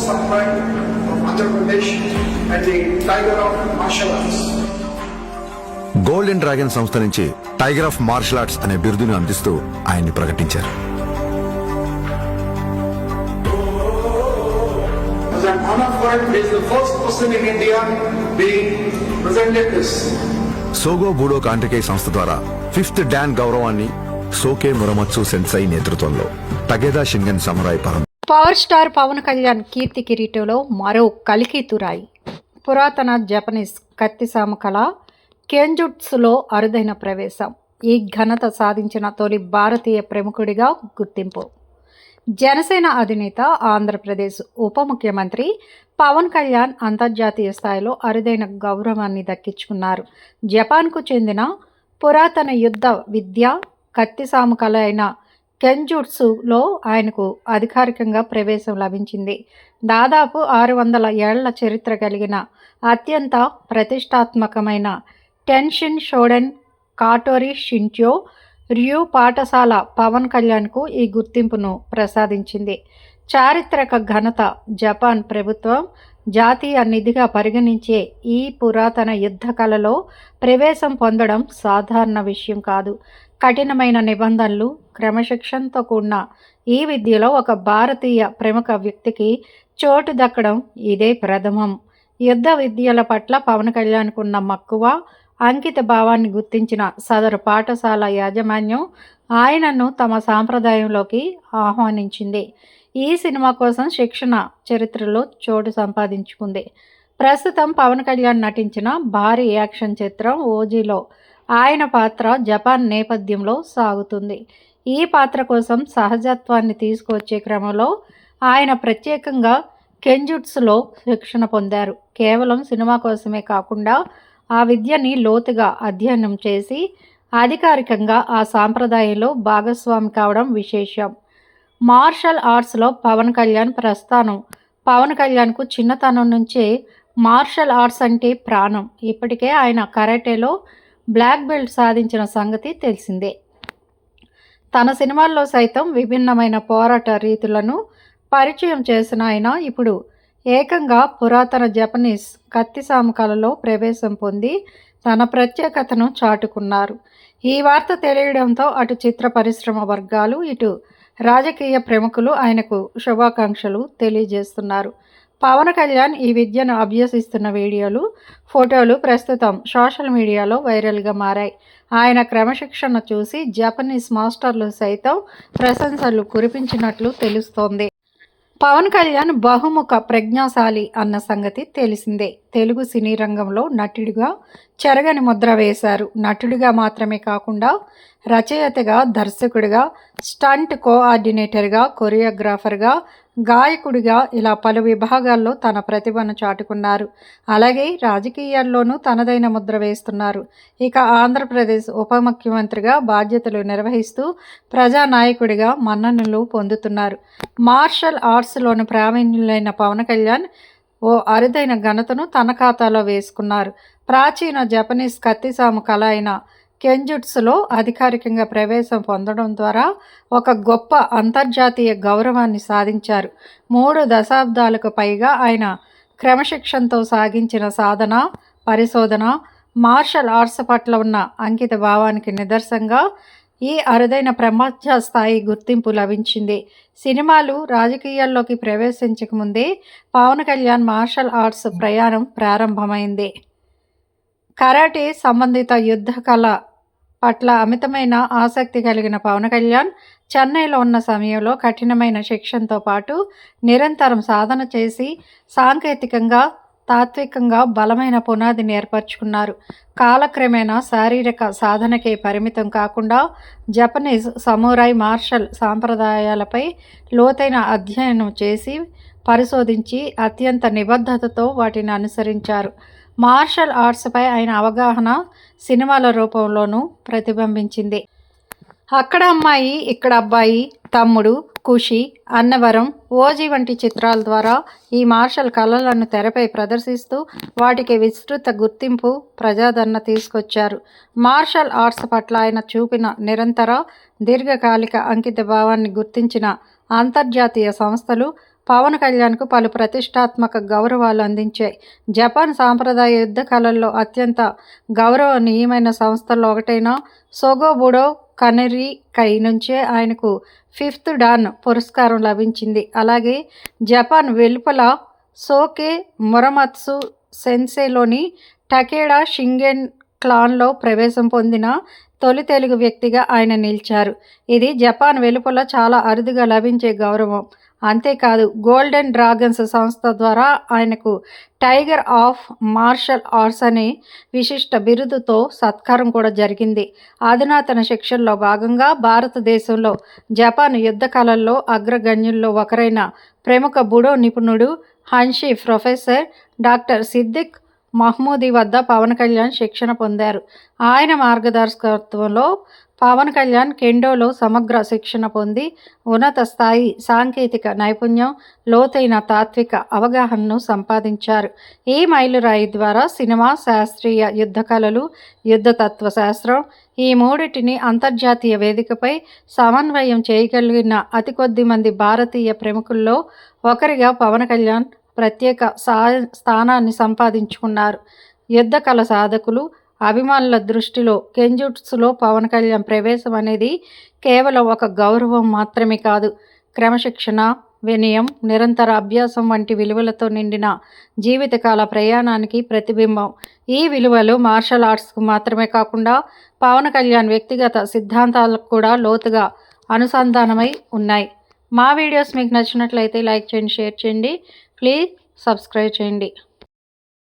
Samurai of Andhra Pradesh and the Tiger of Martial Arts. Golden dragon సంస్థ నుంచి tiger of martial arts అనే బిరుదును అందిస్తూ ఆయన్ని ప్రకటించారు. As an honor for him, he is the first person in India being presented this. సోగో బూడో కాంటకే సంస్థ ద్వారా 5th don గౌరవాన్ని సోకే మురమత్సు సెన్సై నేతృత్వంలో Takeda Shingen samurai power star Pavan Kalyan కీర్తి కిరీటంలో మరో కలికి తురాయి. పురాతన జపనీస్ కత్తిసాము కళ కెంజుట్సులో అరుదైన ప్రవేశం. ఈ ఘనత సాధించిన తొలి భారతీయ ప్రముఖుడిగా గుర్తింపు. జనసేన అధినేత, ఆంధ్రప్రదేశ్ ఉప ముఖ్యమంత్రి పవన్ కళ్యాణ్ అంతర్జాతీయ స్థాయిలో అరుదైన గౌరవాన్ని దక్కించుకున్నారు. జపాన్కు చెందిన పురాతన యుద్ధ విద్య కత్తిసాము కళ అయిన కెంజుట్సులో ఆయనకు అధికారికంగా ప్రవేశం లభించింది. దాదాపు 600 ఏళ్ల చరిత్ర కలిగిన అత్యంత ప్రతిష్టాత్మకమైన టెన్షిన్ షోడెన్ కాటోరి షింట్యో ర్యూ పాఠశాల పవన్ కళ్యాణ్కు ఈ గుర్తింపును ప్రసాదించింది. చారిత్రక ఘనత. జపాన్ ప్రభుత్వం జాతీయ నిధిగా పరిగణించే ఈ పురాతన యుద్ధ కళలో ప్రవేశం పొందడం సాధారణ విషయం కాదు. కఠినమైన నిబంధనలు, క్రమశిక్షణతో కూడిన ఈ విద్యలో ఒక భారతీయ ప్రముఖ వ్యక్తికి చోటు దక్కడం ఇదే ప్రథమం. యుద్ధ విద్యల పట్ల పవన్ కళ్యాణ్కు ఉన్న మక్కువ, అంకిత భావాన్ని గుర్తించిన సదరు పాఠశాల యాజమాన్యం ఆయనను తమ సాంప్రదాయంలోకి ఆహ్వానించింది. ఈ సినిమా కోసం శిక్షణ చరిత్రలో చోటు సంపాదించుకుంది. ప్రస్తుతం పవన్ కళ్యాణ్ నటించిన భారీ యాక్షన్ చిత్రం ఓజీలో ఆయన పాత్ర జపాన్ నేపథ్యంలో సాగుతుంది. ఈ పాత్ర కోసం సహజత్వాన్ని తీసుకువచ్చే క్రమంలో ఆయన ప్రత్యేకంగా కెంజుట్సులో శిక్షణ పొందారు. కేవలం సినిమా కోసమే కాకుండా ఆ విద్యని లోతుగా అధ్యయనం చేసి అధికారికంగా ఆ సాంప్రదాయంలో భాగస్వామి కావడం విశేషం. మార్షల్ ఆర్ట్స్లో పవన్ కళ్యాణ్ ప్రస్థానం. పవన్ కళ్యాణ్కు చిన్నతనం నుంచే మార్షల్ ఆర్ట్స్ అంటే ప్రాణం. ఇప్పటికే ఆయన కరాటేలో బ్లాక్ బెల్ట్ సాధించిన సంగతి తెలిసిందే. తన సినిమాల్లో సైతం విభిన్నమైన పోరాట రీతులను పరిచయం చేసిన ఆయన ఇప్పుడు ఏకంగా పురాతన జపనీస్ కత్తిసాము కళలో ప్రవేశం పొంది తన ప్రత్యేకతను చాటుకున్నారు. ఈ వార్త తెలియడంతో అటు చిత్ర పరిశ్రమ వర్గాలు, ఇటు రాజకీయ ప్రముఖులు ఆయనకు శుభాకాంక్షలు తెలియజేస్తున్నారు. పవన్ కళ్యాణ్ ఈ విద్యను అభ్యసిస్తున్న వీడియోలు, ఫోటోలు ప్రస్తుతం సోషల్ మీడియాలో వైరల్గా మారాయి. ఆయన క్రమశిక్షణ చూసి జపనీస్ మాస్టర్లు సైతం ప్రశంసలు కురిపించినట్లు తెలుస్తోంది. పవన్ కళ్యాణ్ బహుముఖ ప్రజ్ఞాశాలి అన్న సంగతి తెలిసిందే. తెలుగు సినీ రంగంలో నటుడిగా చెరగని ముద్ర వేశారు. నటుడిగా మాత్రమే కాకుండా రచయితగా, దర్శకుడిగా, స్టంట్ కోఆర్డినేటర్గా, కొరియోగ్రాఫర్గా, గాయకుడిగా ఇలా పలు విభాగాల్లో తన ప్రతిభను చాటుకున్నారు. అలాగే రాజకీయాల్లోనూ తనదైన ముద్ర వేస్తున్నారు. ఇక ఆంధ్రప్రదేశ్ ఉప ముఖ్యమంత్రిగా బాధ్యతలు నిర్వహిస్తూ ప్రజానాయకుడిగా మన్ననలు పొందుతున్నారు. మార్షల్ ఆర్ట్స్లోని ప్రావీణ్యులైన పవన్ కళ్యాణ్ ఓ అరుదైన ఘనతను తన ఖాతాలో వేసుకున్నారు. ప్రాచీన జపనీస్ కత్తిసాము కళ అయిన కెంజుట్సులో అధికారికంగా ప్రవేశం పొందడం ద్వారా ఒక గొప్ప అంతర్జాతీయ గౌరవాన్ని సాధించారు. 3 దశాబ్దాలకు పైగా ఆయన క్రమశిక్షణతో సాగించిన సాధన, పరిశోధన, మార్షల్ ఆర్ట్స్ పట్ల ఉన్న అంకిత భావానికి నిదర్శనంగా ఈ అరుదైన ప్రపంచ స్థాయి గుర్తింపు లభించింది. సినిమాలు, రాజకీయాల్లోకి ప్రవేశించకముందే పవన్ కళ్యాణ్ మార్షల్ ఆర్ట్స్ ప్రయాణం ప్రారంభమైంది. కరాటే సంబంధిత యుద్ధ కళ పట్ల అమితమైన ఆసక్తి కలిగిన పవన్ కళ్యాణ్ చెన్నైలో ఉన్న సమయంలో కఠినమైన శిక్షణతో పాటు నిరంతరం సాధన చేసి సాంకేతికంగా, తాత్వికంగా బలమైన పునాదిని ఏర్పరచుకున్నారు. కాలక్రమేణా శారీరక సాధనకే పరిమితం కాకుండా జపనీస్ సమురాయ్ మార్షల్ సాంప్రదాయాలపై లోతైన అధ్యయనం చేసి పరిశోధించి అత్యంత నిబద్ధతతో వాటిని అనుసరించారు. మార్షల్ ఆర్ట్స్పై ఆయన అవగాహన సినిమాల రూపంలోనూ ప్రతిబింబించింది. అక్కడ అమ్మాయి, ఇక్కడ అబ్బాయి, తమ్ముడు, ఖుషి, అన్నవరం, ఓజీ వంటి చిత్రాల ద్వారా ఈ మార్షల్ కళలను తెరపై ప్రదర్శిస్తూ వాటికి విస్తృత గుర్తింపు, ప్రజాదరణ తీసుకొచ్చారు. మార్షల్ ఆర్ట్స్ పట్ల ఆయన చూపిన నిరంతర, దీర్ఘకాలిక అంకిత భావాన్ని గుర్తించిన అంతర్జాతీయ సంస్థలు పవన్ కళ్యాణ్కు పలు ప్రతిష్టాత్మక గౌరవాలు అందించాయి. జపాన్ సాంప్రదాయ యుద్ధ కళల్లో అత్యంత గౌరవనీయమైన సంస్థల్లో ఒకటైన సోగో బుడో కనెరీ కై నుంచే ఆయనకు 5th డాన్ పురస్కారం లభించింది. అలాగే జపాన్ వెలుపల సోకే మురమత్సు సెన్సేలోని టకేడా షింగెన్ క్లాన్లో ప్రవేశం పొందిన తొలి తెలుగు వ్యక్తిగా ఆయన నిలిచారు. ఇది జపాన్ వెలుపల చాలా అరుదుగా లభించే గౌరవం. అంతేకాదు గోల్డెన్ డ్రాగన్స్ సంస్థ ద్వారా ఆయనకు టైగర్ ఆఫ్ మార్షల్ ఆర్ట్స్ అనే విశిష్ట బిరుదుతో సత్కారం కూడా జరిగింది. అధునాతన శిక్షణలో భాగంగా భారతదేశంలో జపాన్ యుద్ధ కళల్లో అగ్రగణ్యుల్లో ఒకరైన ప్రముఖ బుడో నిపుణుడు హన్షి ప్రొఫెసర్ డాక్టర్ సిద్దిక్ మహ్మూదీ వద్ద పవన్ కళ్యాణ్ శిక్షణ పొందారు. ఆయన మార్గదర్శకత్వంలో పవన్ కళ్యాణ్ కెండోలో సమగ్ర శిక్షణ పొంది ఉన్నత స్థాయి సాంకేతిక నైపుణ్యం, లోతైన తాత్విక అవగాహనను సంపాదించారు. ఈ మైలురాయి ద్వారా సినిమా, శాస్త్రీయ యుద్ధ కళలు, యుద్ధ తత్వశాస్త్రం ఈ మూడిటిని అంతర్జాతీయ వేదికపై సమన్వయం చేయగలిగిన అతి కొద్ది మంది భారతీయ ప్రముఖుల్లో ఒకరిగా పవన్ కళ్యాణ్ ప్రత్యేక స్థానాన్ని సంపాదించుకున్నారు. యుద్ధ కళ సాధకులు, అభిమానుల దృష్టిలో కెంజుట్సులో పవన్ కళ్యాణ్ ప్రవేశం అనేది కేవలం ఒక గౌరవం మాత్రమే కాదు, క్రమశిక్షణ, వినయం, నిరంతర అభ్యాసం వంటి విలువలతో నిండిన జీవితకాల ప్రయాణానికి ప్రతిబింబం. ఈ విలువలు మార్షల్ ఆర్ట్స్కు మాత్రమే కాకుండా పవన్ కళ్యాణ్ వ్యక్తిగత సిద్ధాంతాలకు కూడా లోతుగా అనుసంధానమై ఉన్నాయి. మా వీడియోస్ మీకు నచ్చినట్లయితే లైక్ చేయండి, షేర్ చేయండి, ప్లీజ్ సబ్స్క్రైబ్ చేయండి.